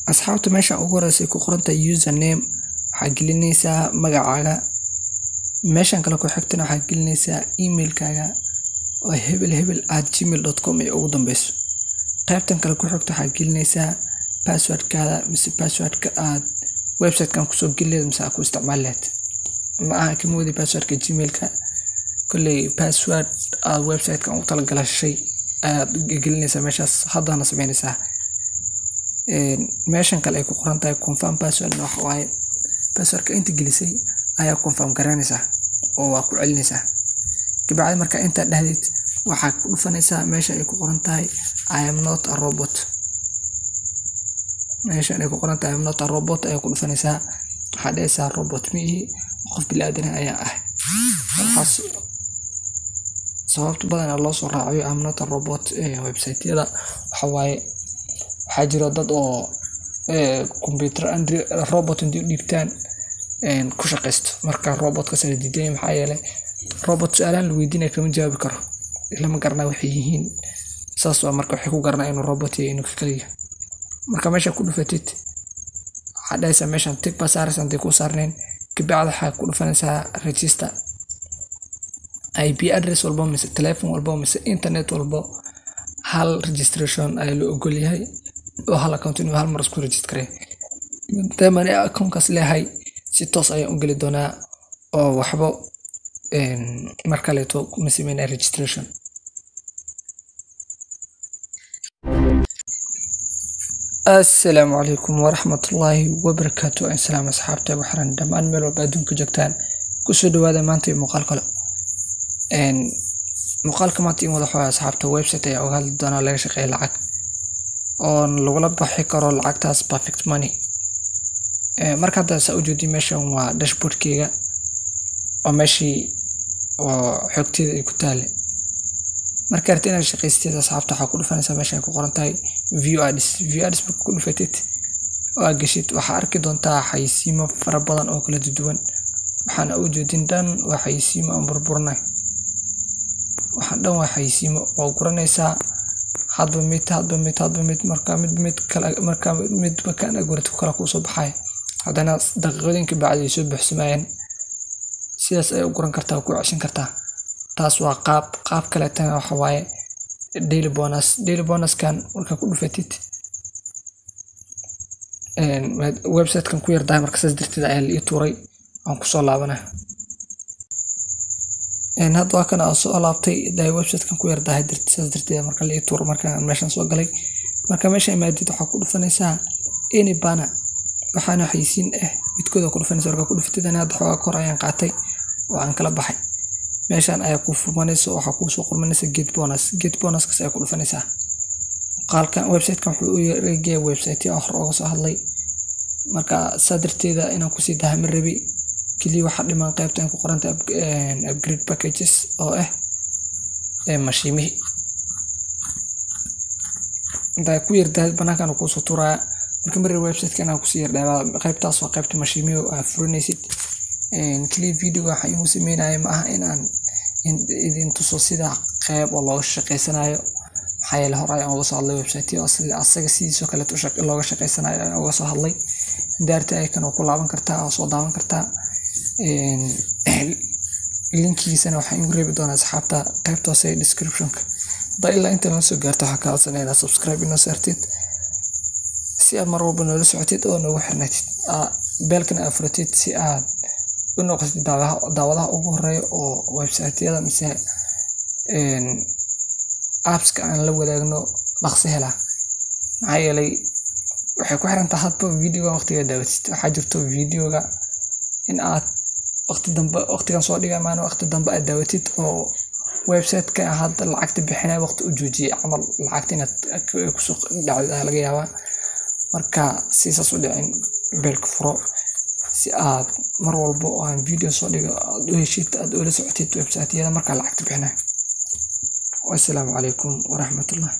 asxaabta meesha ugu horeysa ku qoranta username waxaa gelinaysaa magacaaga meeshan kale ku xigtana waxaa gelinaysaa emailkaaga oo hebel@gmail.com ee ugu dambayso qaybtan kale ku xigta waxaa gelinaysaa passwordkaada mise passwordka aad website-kan ku soo geliyo mise aad ku isticmaaleed ma aha kamid passwordka gmailka kulli password aad website-kan u tala galashay aad gelinaysaa meeshaas haddana sameynaysaa meeshan kale ay ku qoran tahay confirm password waxa waaye passwordka inta gelisay ayaa confirm garanaysaa oo waa ku celinaysaa kabacdi marka inta dhahdid waxaa ku dhufanaysaa meesha ay ku qoran tahay I am not a robot meesha ay ku qoran tahay I am not a robot ayaa ku dhufanaysaa waxaa dhahaysaa robot mihi qof bilaadan ayaa ah waxaas sababta badan loo soo raaciyo I am not a robot website-yada waxa waaye waxaa jira dad oo computer and robot intii dhigtaan ku shaqeysto marka robotka sida diiday maxaa yeelay robot su'aalan la weydiinay kama jawaabi karo lama garanayo waxay yihiin saas waa marka waxay ku garanayaan inuu robot yahay inuu kaliya marka meesha ku dhufatid hadaysa meeshan tick passares intii ku saarneen kabacdi waxaa ku dhufanaysaa register IP address walba mise telephone walba mise internet walba hal registration ay loo ogol yahay oo hal account inuu hal mar isku register maadaama account-kaas leeyahay si toos ayaan u geli doonaa oo waxba marka leeto kuma sameynaa registration السلام عليكم ورحمة الله وبركاته السلام أصحابتي وحرن دمان ميل وبعدون كجكتان كسودو هذا مانتي مقال كله مقال كمانتي وضحوا أصحابته ويب سايت أو هل دونا لا شقي لعق أو الغلب بحي كرو العق تاس perfect money مركز سأوجدي ماشي وداشبورد كيغا وماشي وحكتي كتالي markaad inaad shaqeysatid asxaabta waxa ku dhufanaysaa meesha ay ku qoran tahay view ads marka ku dhufatid waa gashid waxa arki doontaa xaysiimo fara badan oo kala duwan waxaana u jeedin dhan waa xaysiimo aan burburnay waxa dhan waa xaysiimo oo guranaysaa hadba mid marka mid bakan agurto kala ku soo baxay hadana daqiiqooyinka bacdi soo buuxsamayeen sidaas ay u guran kartaa ku ceshan kartaa taas waa qaab kale tan waxa waaye daily bonus kan marka ku dhufatid website kan ku yardahay marka saas dirtida ayaa la tuuray aan ku soo laabana hadda waa kana soo laabtay website kan ku yardahay dirtida saas dirtida marka la tuuro marka meeshan soo galay marka meesha imaadid waxa ku dhufanaysaa any bana waxaana xayisiin midkooda ku dhufanaysaa marka ku dhufatid hadda xoogaa kor ayaan qaatay oo aan kala baxay meeshan ayaa ku fumanayso waxa ku soo qormanaysa get bonus ka ay ku dhufanaysaa qalkan website-kan wuxuu u yareeyay website oo hor uga soo hadlay marka sadarteeda inaan ku sii dahmin rabi kaliya waxa dhiman qaybtan ku qoranta upgrade packages oo mashiimihi inta ku yardahay banaankan ku soo turaa marka mar website-kan aan ku sii yardahay qaybtaas waa qaybta mashiimihi oo furinaysid kaliya video waxa uu sameeyay ma aha inaan idin tuso sida qayb oo loo shaqeysanayo maxaa yeelay hore ayaan uga soo hadlay website oo asaga sidoo kale looga shaqeysanayo ayaan uga soo hadlay daarta ay kan ku laaban kartaa oo soo daawan kartaa linkiisana waxa uu reebi doonaa asxaabta qaybta hoose description-ka ilaa inta la soo gaarto waxa ka codsanayna subscribe inoo saartid si aad mar walba noola socotid oo noogu xirnaatid beelkan aad furatid si aad u noqotid daawadaha ugu horeeya oo website-yada mise apps-ka aan la wadaagno dhaqso hela maxaa yeelay waxay ku xiran tahay hadba video waqtiga daawatid waxaa jirto videoga in aad waqtigan soo dhigay maana waqti dambe aad daawatid oo website-ka hadda lacagta bixinay waqti u joojiyay amal lacagta inaad ku soo dhacdo laga yaabaa marka si saas u dhicin beelka furo si aad mar walba oo aan video soo dhigo aad u heshid aad ula socotid website-yada marka lacagta bixinay. Wassalaamu calaykum waraxmatullahi.